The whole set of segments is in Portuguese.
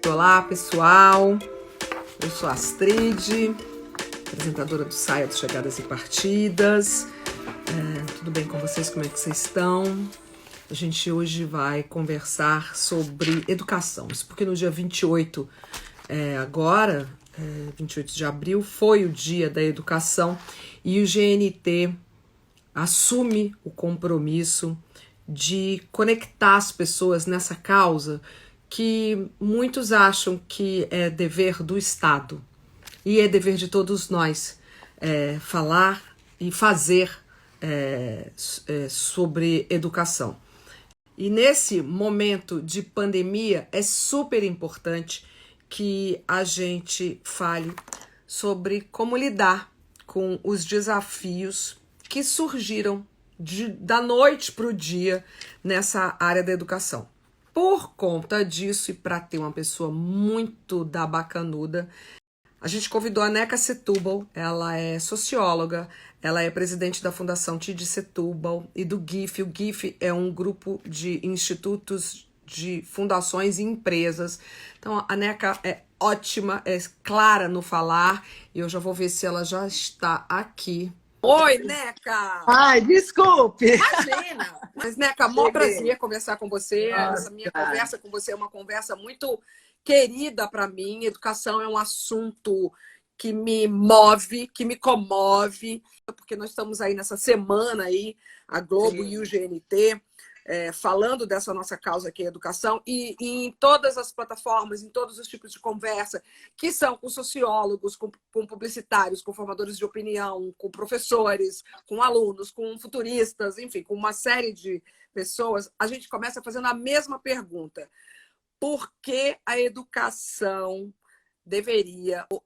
Olá, pessoal. Eu sou a Astrid, apresentadora do Saia de Chegadas e Partidas. Tudo bem com vocês? Como é que vocês estão? A gente hoje vai conversar sobre educação. Isso porque no dia 28, agora, 28 de abril, foi o Dia da Educação e o GNT assume o compromisso de conectar as pessoas nessa causa que muitos acham que é dever do Estado e é dever de todos nós falar e fazer sobre educação. E nesse momento de pandemia é super importante que a gente fale sobre como lidar com os desafios que surgiram da noite para o dia nessa área da educação. Por conta disso, e para ter uma pessoa muito da bacanuda, a gente convidou a Neca Setúbal. Ela é socióloga, ela é presidente da Fundação Tid Setúbal e do GIF. O GIF é um grupo de institutos de fundações e empresas. Então, a Neca é ótima, é clara no falar, e eu já vou ver se ela já está aqui. Oi, Neca! Ai, desculpe! Imagina! Mas, Neca, maior prazer conversar com você. Nossa. Essa minha conversa com você é uma conversa muito querida para mim. Educação é um assunto que me move, que me comove, porque nós estamos aí nessa semana aí, a Globo e o GNT, falando dessa nossa causa que é a educação, e em todas as plataformas, em todos os tipos de conversa, que são com sociólogos, com publicitários, com formadores de opinião, com professores, com alunos, com futuristas, enfim, com uma série de pessoas, a gente começa fazendo a mesma pergunta. Por que a educação deveria, ou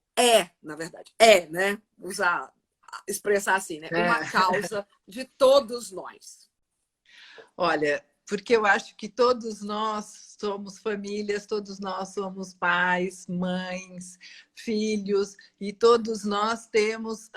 na verdade, né? Expressar assim, né? Uma causa de todos nós. Olha, porque eu acho que todos nós somos famílias, todos nós somos pais, mães, filhos, e todos nós temos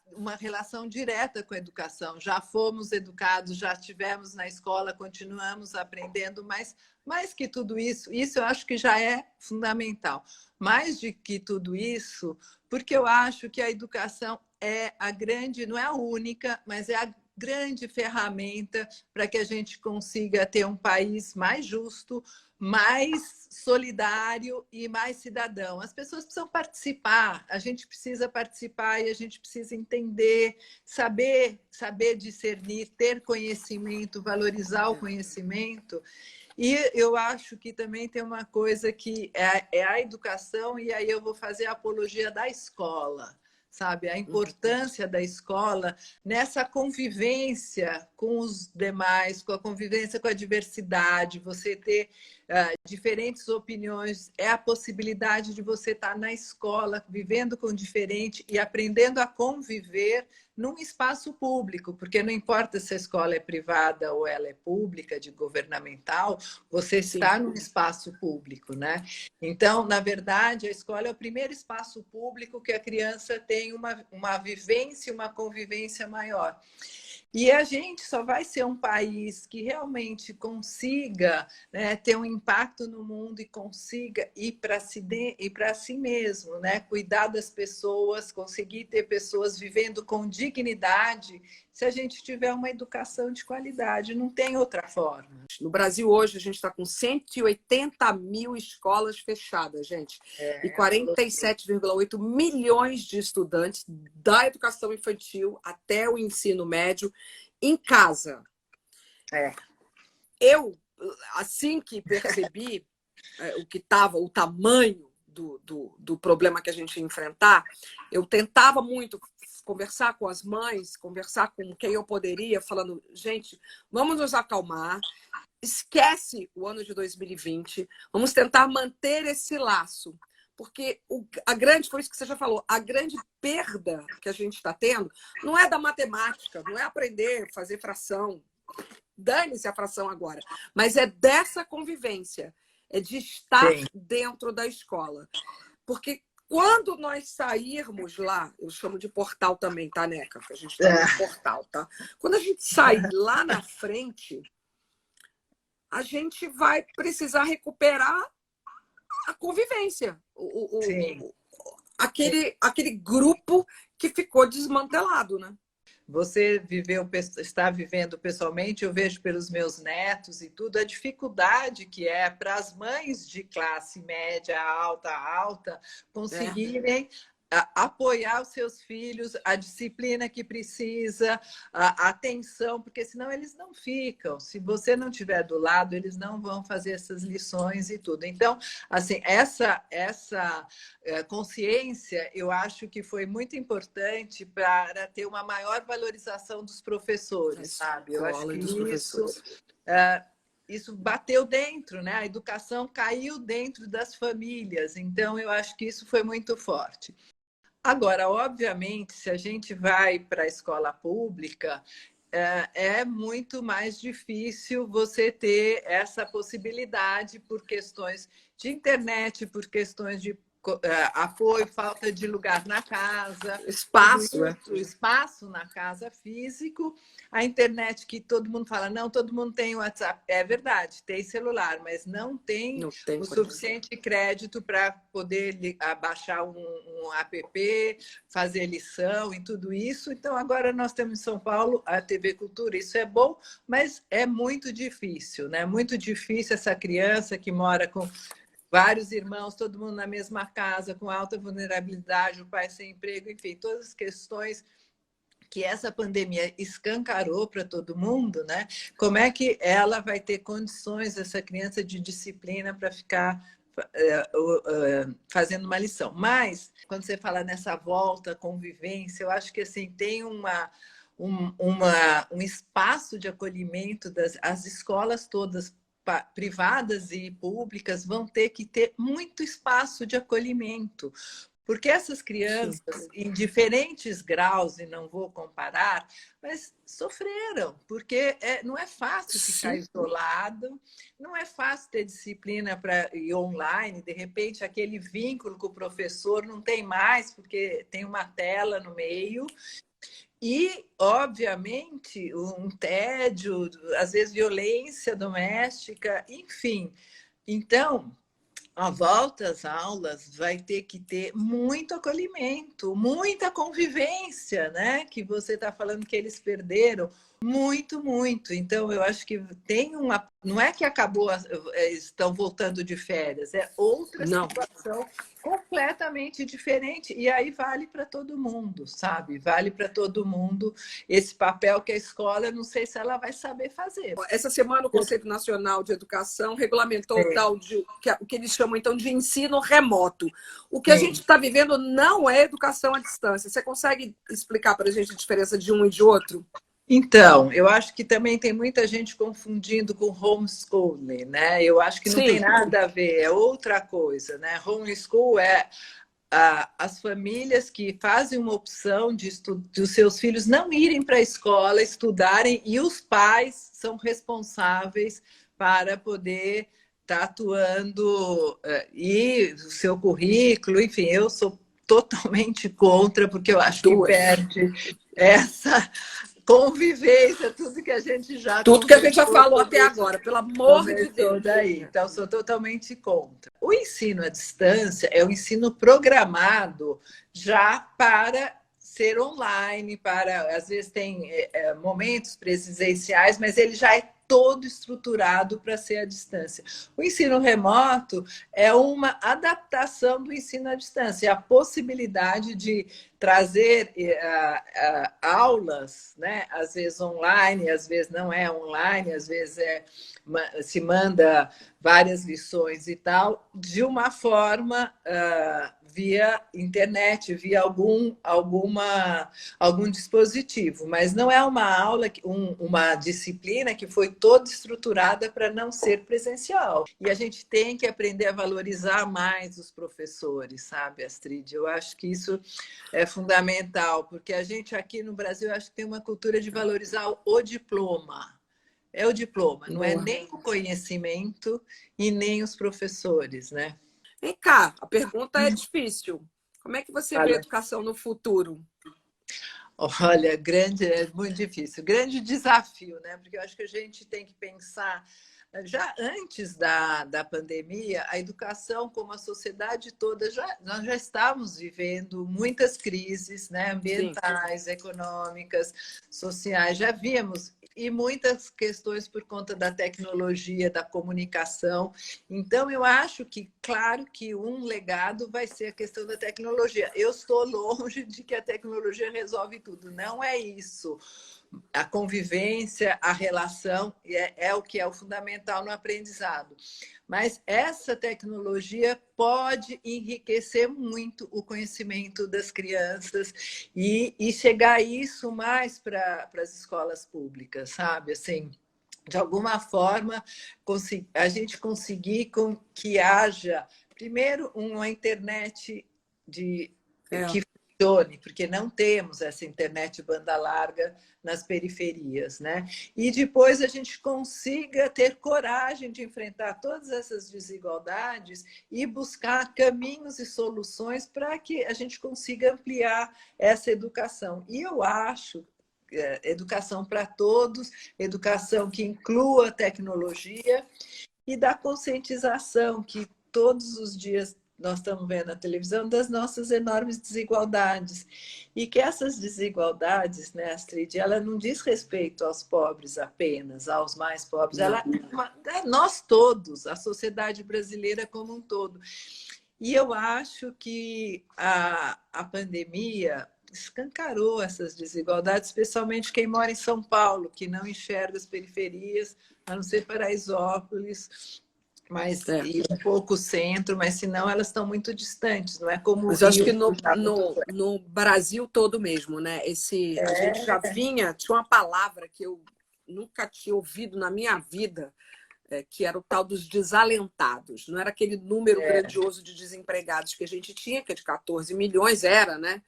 uma relação direta com a educação. Já fomos educados, já estivemos na escola, continuamos aprendendo, mas mais que tudo isso eu acho que já é fundamental. Mais de que tudo isso, porque eu acho que a educação é a grande, não é a única, mas é a grande ferramenta para que a gente consiga ter um país mais justo, mais solidário e mais cidadão. As pessoas precisam participar, a gente precisa participar e a gente precisa entender, saber discernir, ter conhecimento, valorizar o conhecimento. E eu acho que também tem uma coisa que é a educação, e aí eu vou fazer a apologia da escola. Sabe, a importância da escola nessa convivência com os demais, com a convivência com a diversidade, você ter diferentes opiniões, é a possibilidade de você estar na escola, vivendo com diferente e aprendendo a conviver num espaço público, porque não importa se a escola é privada ou ela é pública, de governamental, você está num espaço público, né? Então, na verdade, a escola é o primeiro espaço público que a criança tem uma vivência, uma convivência maior. E a gente só vai ser um país que realmente consiga, né, ter um impacto no mundo e consiga ir para si mesmo, né? Cuidar das pessoas, conseguir ter pessoas vivendo com dignidade, se a gente tiver uma educação de qualidade. Não tem outra forma. No Brasil, hoje, a gente está com 180 mil escolas fechadas, gente. E 47,8 milhões de estudantes da educação infantil até o ensino médio em casa. Eu, assim que percebi o tamanho do problema que a gente ia enfrentar, eu tentava muito conversar com as mães, conversar com quem eu poderia, falando, gente, vamos nos acalmar, esquece o ano de 2020, vamos tentar manter esse laço, porque foi isso que você já falou, a grande perda que a gente está tendo não é da matemática, não é aprender a fazer fração, dane-se a fração agora, mas é dessa convivência, é de estar dentro da escola, porque quando nós sairmos lá, eu chamo de portal também, tá, Neca? A gente está no portal, tá? Quando a gente sair lá na frente, a gente vai precisar recuperar a convivência, Sim. aquele grupo que ficou desmantelado, né? Você viveu, está vivendo pessoalmente, eu vejo pelos meus netos e tudo, a dificuldade que é para as mães de classe média, alta, É. conseguirem apoiar os seus filhos, a disciplina que precisa, a atenção, porque senão eles não ficam. Se você não estiver do lado, eles não vão fazer essas lições e tudo. Então, assim, essa consciência, eu acho que foi muito importante para ter uma maior valorização dos professores, sabe? Eu acho Escola que e dos professores. isso bateu dentro, né? A educação caiu dentro das famílias, então eu acho que isso foi muito forte. Agora, obviamente, se a gente vai para a escola pública, é muito mais difícil você ter essa possibilidade por questões de internet, por questões de apoio, falta de lugar na casa, tudo Espaço, é. isso, espaço na casa físico, a internet que todo mundo fala, não, todo mundo tem WhatsApp. É verdade, tem celular, mas não tem Não tem o condição. suficiente crédito para poder baixar um app, fazer lição e tudo isso. Então, agora nós temos em São Paulo a TV Cultura, isso é bom, mas é muito difícil, né? Muito difícil essa criança que mora com vários irmãos, todo mundo na mesma casa, com alta vulnerabilidade, o pai sem emprego, enfim, todas as questões que essa pandemia escancarou para todo mundo, né? Como é que ela vai ter condições, essa criança, de disciplina para ficar fazendo uma lição? Mas, quando você fala nessa volta, convivência, eu acho que assim tem um espaço de acolhimento as escolas todas privadas e públicas vão ter que ter muito espaço de acolhimento, porque essas Sim. crianças, em diferentes graus, e não vou comparar, mas sofreram, porque não é fácil ficar Sim. isolado, não é fácil ter disciplina para ir online, de repente aquele vínculo com o professor não tem mais, porque tem uma tela no meio. E, obviamente, um tédio, às vezes violência doméstica, enfim. Então, a volta às aulas vai ter que ter muito acolhimento, muita convivência, né? Que você está falando que eles perderam. Muito, muito. Então, eu acho que tem uma. Não é que acabou, estão voltando de férias, é outra Não. situação completamente diferente. E aí vale para todo mundo, sabe? Vale para todo mundo esse papel que a escola, não sei se ela vai saber fazer. Essa semana o Conselho Nacional de Educação regulamentou o tal de o que eles chamam então de ensino remoto. O que a gente está vivendo não é educação à distância. Você consegue explicar para a gente a diferença de um e de outro? Então, eu acho que também tem muita gente confundindo com homeschooling, né? Eu acho que não tem Sim. nada a ver, é outra coisa, né? Homeschool é as famílias que fazem uma opção de os seus filhos não irem para a escola, estudarem, e os pais são responsáveis para poder estar atuando e o seu currículo, enfim, eu sou totalmente contra, porque eu acho que perde essa convivência, tudo que a gente já Tudo que a gente já conversou, falou até agora, pelo amor de começou Deus. daí. Então, sou totalmente contra. O ensino à distância é um ensino programado já para ser online, para às vezes tem momentos presenciais, mas ele já é todo estruturado para ser à distância. O ensino remoto é uma adaptação do ensino à distância, é a possibilidade de trazer aulas, né? Às vezes online, às vezes não é online, às vezes se manda várias lições e tal, de uma forma via internet, via algum dispositivo, mas não é uma aula, uma disciplina que foi toda estruturada para não ser presencial. E a gente tem que aprender a valorizar mais os professores, sabe, Astrid? Eu acho que isso é fundamental, porque a gente aqui no Brasil acho que tem uma cultura de valorizar o diploma. É o diploma, não é nem o conhecimento e nem os professores, né? Vem cá, a pergunta é difícil. Como é que você vê a Olha, educação no futuro? é muito difícil. Grande desafio, né? Porque eu acho que a gente tem que pensar já antes da pandemia, a educação, como a sociedade toda, nós já estávamos vivendo muitas crises, né, Sim. ambientais, econômicas, sociais, já víamos, e muitas questões por conta da tecnologia, da comunicação. Então, eu acho que, claro, que um legado vai ser a questão da tecnologia. Eu estou longe de que a tecnologia resolve tudo, não é isso. A convivência, a relação é o que é o fundamental no aprendizado. Mas essa tecnologia pode enriquecer muito o conhecimento das crianças e chegar isso mais para as escolas públicas, sabe? Assim, de alguma forma, a gente conseguir que haja, primeiro, uma internet que funcione, porque não temos essa internet banda larga nas periferias, né? E depois a gente consiga ter coragem de enfrentar todas essas desigualdades e buscar caminhos e soluções para que a gente consiga ampliar essa educação. E eu acho educação para todos, educação que inclua tecnologia e da conscientização que todos os dias nós estamos vendo na televisão das nossas enormes desigualdades e que essas desigualdades, né, Astrid, ela não diz respeito aos pobres apenas, aos mais pobres, ela nós todos, a sociedade brasileira como um todo. E eu acho que a pandemia escancarou essas desigualdades, especialmente quem mora em São Paulo, que não enxerga as periferias, a não ser Paraisópolis, e um pouco centro, mas senão elas estão muito distantes, não é como mas eu acho que no Brasil todo mesmo, né? A gente já tinha uma palavra que eu nunca tinha ouvido na minha vida, que era o tal dos desalentados. Não era aquele número grandioso de desempregados que a gente tinha, que é de 14 milhões, era, né?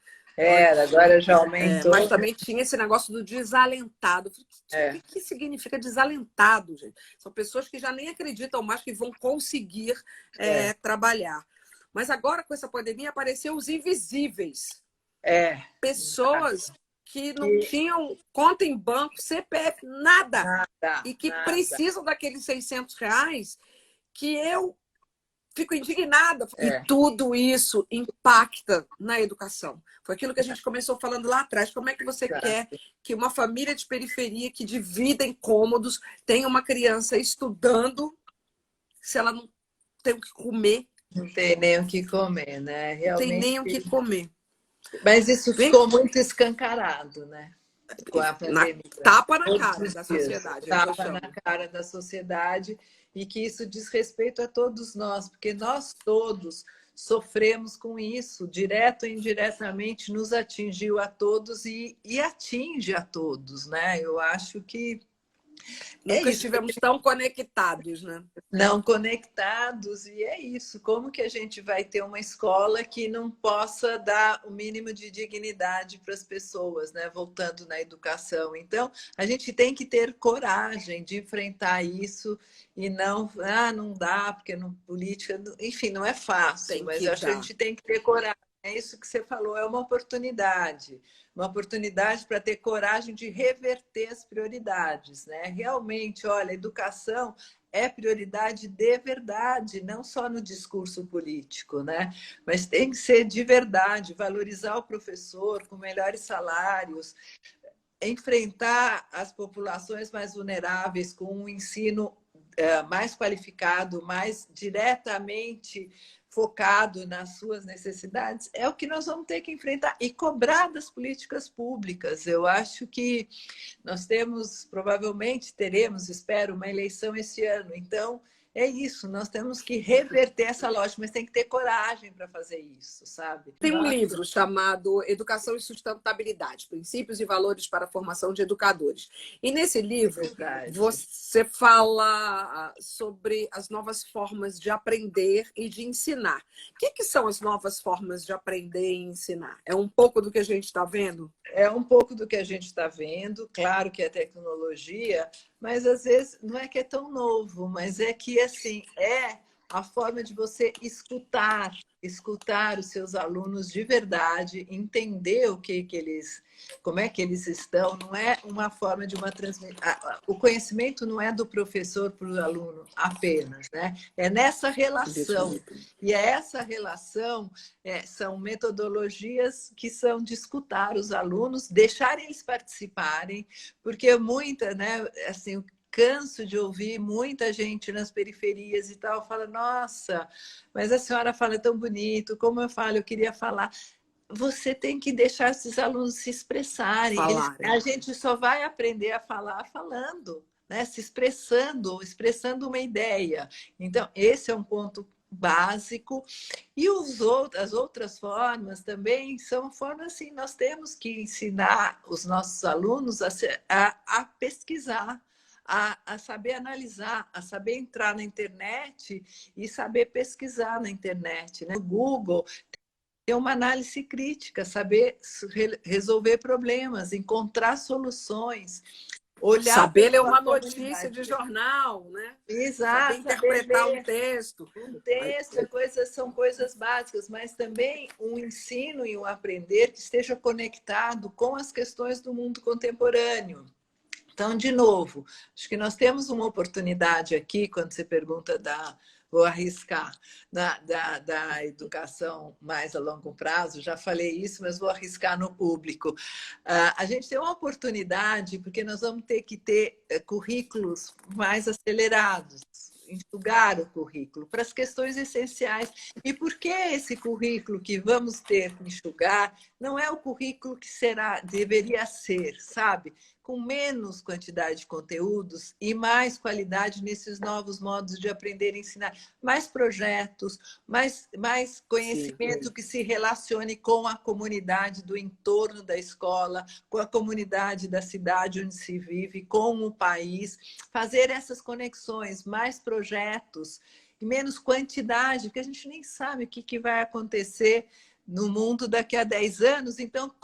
Agora já aumentou. Mas também tinha esse negócio do desalentado. O que significa desalentado, gente? São pessoas que já nem acreditam mais que vão conseguir trabalhar. Mas agora, com essa pandemia, apareceram os invisíveis. Pessoas que não tinham conta em banco, CPF, nada. E que precisam daqueles R$ 600 que eu fico indignada. E tudo isso impacta na educação. Foi aquilo que a gente começou falando lá atrás. Como é que você quer que uma família de periferia que divida em cômodos tenha uma criança estudando se ela não tem o que comer? Não tem nem o que comer, né? Realmente. Não tem nem o que comer. Mas isso ficou muito escancarado, né? Com a pandemia. Tapa na cara da sociedade. Tapa na cara da sociedade e que isso diz respeito a todos nós, porque nós todos sofremos com isso, direto ou indiretamente, nos atingiu a todos e atinge a todos, né? Eu acho que nunca estivemos tão conectados, né? Não conectados, e é isso. Como que a gente vai ter uma escola que não possa dar o mínimo de dignidade para as pessoas, né? Voltando na educação. Então, a gente tem que ter coragem de enfrentar isso e não dá, porque não, política, enfim, não é fácil, mas eu acho que a gente tem que ter coragem. É isso que você falou, é uma oportunidade para ter coragem de reverter as prioridades, né? Realmente, olha, educação é prioridade de verdade, não só no discurso político, né? Mas tem que ser de verdade, valorizar o professor com melhores salários, enfrentar as populações mais vulneráveis com um ensino mais qualificado, mais diretamente focado nas suas necessidades, é o que nós vamos ter que enfrentar e cobrar das políticas públicas. Eu acho que nós provavelmente teremos, espero, uma eleição esse ano. Então, é isso, nós temos que reverter essa lógica, mas tem que ter coragem para fazer isso, sabe? Tem um livro chamado Educação e Sustentabilidade, Princípios e Valores para a Formação de Educadores. E nesse livro, você fala sobre as novas formas de aprender e de ensinar. O que são as novas formas de aprender e ensinar? É um pouco do que a gente está vendo? É um pouco do que a gente está vendo, claro que é tecnologia, mas às vezes não é que é tão novo, mas é que assim é a forma de você escutar escutar os seus alunos de verdade, entender como é que eles estão, não é uma forma de uma transmissão. O conhecimento não é do professor para o aluno apenas, né? É nessa relação. E essa relação são metodologias que são de escutar os alunos, deixarem eles participarem, porque né, assim, canso de ouvir muita gente nas periferias e tal, fala, nossa, mas a senhora fala tão bonito, como eu falo, eu queria falar. Você tem que deixar esses alunos se expressarem. A gente só vai aprender a falar falando, né? Se expressando, expressando uma ideia. Então, esse é um ponto básico. E as outras formas também são formas assim, nós temos que ensinar os nossos alunos a pesquisar, a saber analisar, a saber entrar na internet e saber pesquisar na internet, né? No Google, ter uma análise crítica, saber resolver problemas, encontrar soluções, olhar saber ler para a uma notícia comunidade. de jornal, né? Saber Exato, saber interpretar um ler texto. um texto, são coisas básicas, mas também um ensino e um aprender que esteja conectado com as questões do mundo contemporâneo. Então, de novo, acho que nós temos uma oportunidade aqui, quando você pergunta vou arriscar, da educação mais a longo prazo, já falei isso, mas vou arriscar no público. A gente tem uma oportunidade, porque nós vamos ter que ter currículos mais acelerados, enxugar o currículo para as questões essenciais. E por que esse currículo que vamos ter que enxugar não é o currículo que deveria ser, sabe? Com menos quantidade de conteúdos e mais qualidade nesses novos modos de aprender e ensinar. Mais projetos, mais conhecimento que se relacione com a comunidade do entorno da escola, com a comunidade da cidade onde se vive, com o país. Fazer essas conexões, mais projetos e menos quantidade, porque a gente nem sabe o que vai acontecer no mundo daqui a 10 anos. Então,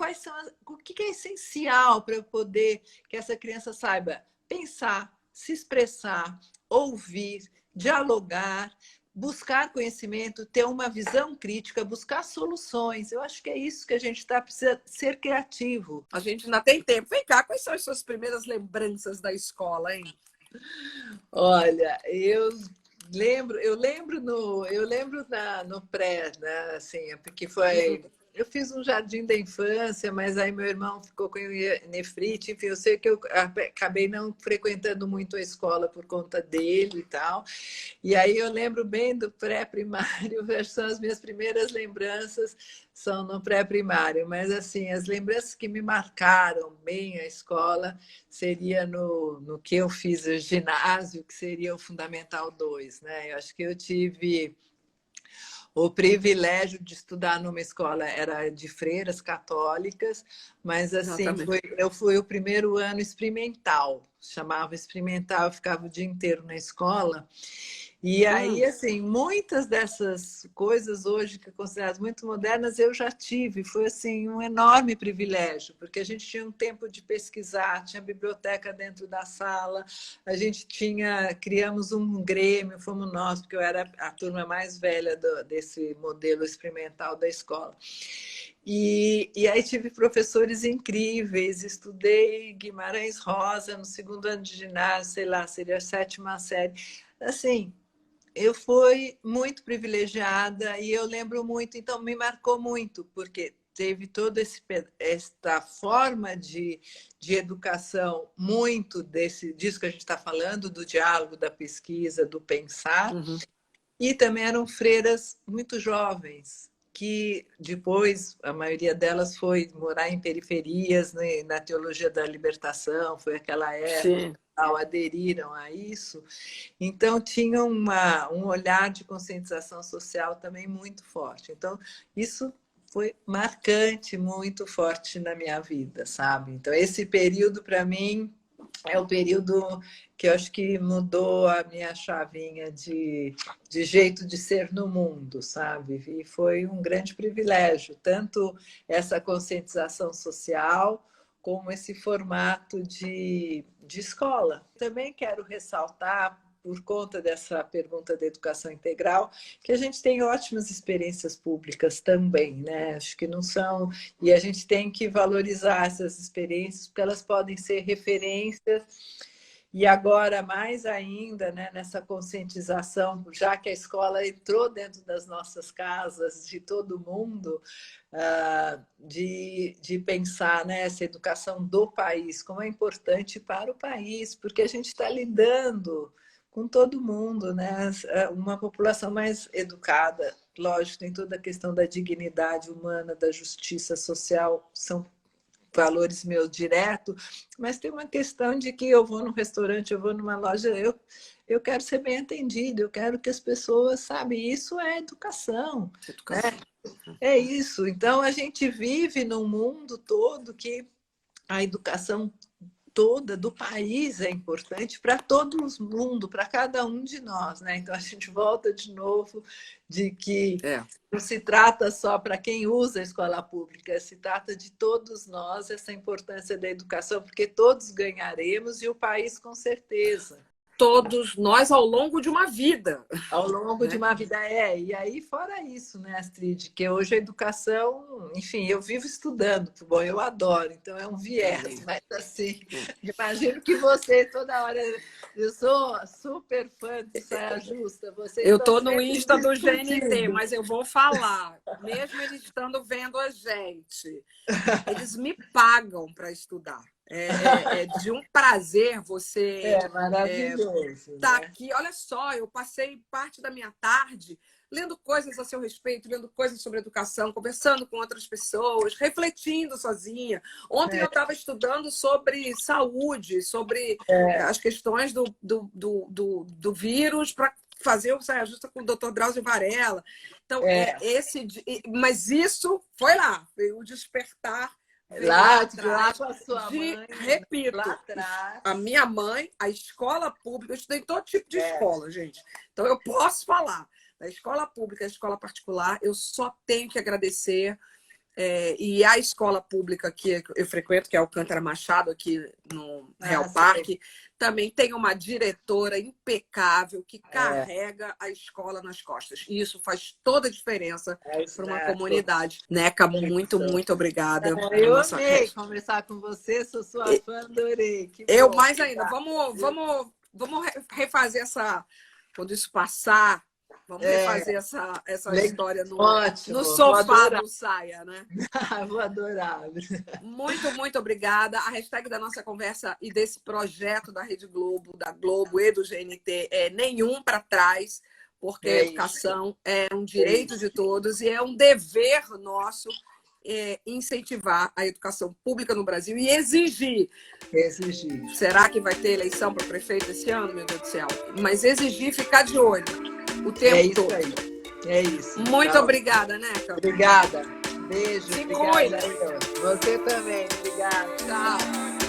o que é essencial para eu poder que essa criança saiba pensar, se expressar, ouvir, dialogar, buscar conhecimento, ter uma visão crítica, buscar soluções. Eu acho que é isso que a gente precisa ser criativo. A gente ainda tem tempo. Vem cá, quais são as suas primeiras lembranças da escola, hein? Olha, eu lembro no pré, né? Assim, porque foi. Eu fiz um jardim da infância, mas aí meu irmão ficou com nefrite, enfim, eu sei que eu acabei não frequentando muito a escola por conta dele e tal. E aí eu lembro bem do pré-primário, são as minhas primeiras lembranças são no pré-primário, mas assim, as lembranças que me marcaram bem a escola seria no que eu fiz o ginásio, que seria o Fundamental 2, né? Eu acho que eu tive o privilégio de estudar numa escola, era de freiras católicas, mas assim, eu fui o primeiro ano experimental, chamava experimental, eu ficava o dia inteiro na escola. E aí, assim, muitas dessas coisas hoje que consideradas muito modernas, eu já tive. Foi, assim, um enorme privilégio, porque a gente tinha um tempo de pesquisar, tinha biblioteca dentro da sala, a gente criamos um grêmio, fomos nós, porque eu era a turma mais velha desse modelo experimental da escola. E aí tive professores incríveis, estudei Guimarães Rosa no segundo ano de ginásio, sei lá, seria a 7ª série. Assim, eu fui muito privilegiada e eu lembro muito, então me marcou muito, porque teve toda esta forma de educação, muito disso que a gente está falando, do diálogo, da pesquisa, do pensar. E também eram freiras muito jovens, que depois a maioria delas foi morar em periferias, né, na teologia da libertação, foi aquela época, aderiram a isso. Então, tinham um olhar de conscientização social também muito forte. Então, isso foi marcante, muito forte na minha vida, sabe? Então, esse período, para mim, é o período que eu acho que mudou a minha chavinha de jeito de ser no mundo, sabe? E foi um grande privilégio, tanto essa conscientização social, como esse formato de escola. Também quero ressaltar, por conta dessa pergunta da educação integral, que a gente tem ótimas experiências públicas também, né? Acho que não são... E a gente tem que valorizar essas experiências, porque elas podem ser referências. E agora, mais ainda, né, nessa conscientização, já que a escola entrou dentro das nossas casas, de todo mundo, de pensar nessa educação do país, como é importante para o país, porque a gente está lidando com todo mundo, né? Uma população mais educada, lógico, tem toda a questão da dignidade humana, da justiça social, são valores meus direto, mas tem uma questão de que eu vou num restaurante, eu vou numa loja, eu quero ser bem atendida, eu quero que as pessoas, sabe, isso é educação. Educação. Né? É isso. Então, a gente vive num mundo todo que a educação toda do país é importante para todo mundo, para cada um de nós, né? Então a gente volta de novo de que não se trata só para quem usa a escola pública, se trata de todos nós, essa importância da educação, porque todos ganharemos e o país com certeza. Todos nós ao longo de uma vida. Ao longo de uma vida, E aí, fora isso, né, Astrid, que hoje a educação, enfim, eu vivo estudando, bom, eu adoro, então é um viés, mas assim, imagino que você toda hora, eu sou super fã de Saia Justa, eu estou no Insta do GNT, mas eu vou falar, mesmo eles estando vendo a gente, eles me pagam para estudar. É de um prazer você maravilhoso, tá aqui. Olha só, eu passei parte da minha tarde lendo coisas a seu respeito, lendo coisas sobre educação, conversando com outras pessoas, refletindo sozinha. Ontem eu estava estudando sobre saúde, sobre as questões do vírus para fazer o Saia Justa com o Dr. Drauzio Varela. Então, mas isso foi lá, veio o despertar. Lá com a sua mãe. Repito, lá atrás. A minha mãe, a escola pública, eu estudei todo tipo de escola, gente. Então, eu posso falar. Da escola pública, a escola particular, eu só tenho que agradecer. E a escola pública que eu frequento, que é Alcântara Machado, aqui no Real Parque, também tem uma diretora impecável que carrega a escola nas costas. E isso faz toda a diferença para uma comunidade. Neca, muito obrigada. Eu amei conversar com você, sou sua fã, adorei. Eu mais ainda. Vamos refazer essa... Quando isso passar... Vamos refazer essa história no sofá do Saia, né? Vou adorar. Muito obrigada. A hashtag da nossa conversa e desse projeto da Rede Globo, da Globo e do GNT é nenhum para trás, porque a educação é um direito de todos e é um dever nosso incentivar a educação pública no Brasil e exigir. Será que vai ter eleição para prefeito esse ano, meu Deus do céu? Mas exigir ficar de olho. O tempo todo. É isso. Muito obrigada, Neca. Obrigada. Beijo. Se obrigada. cuida. Você também. Obrigada. Tchau.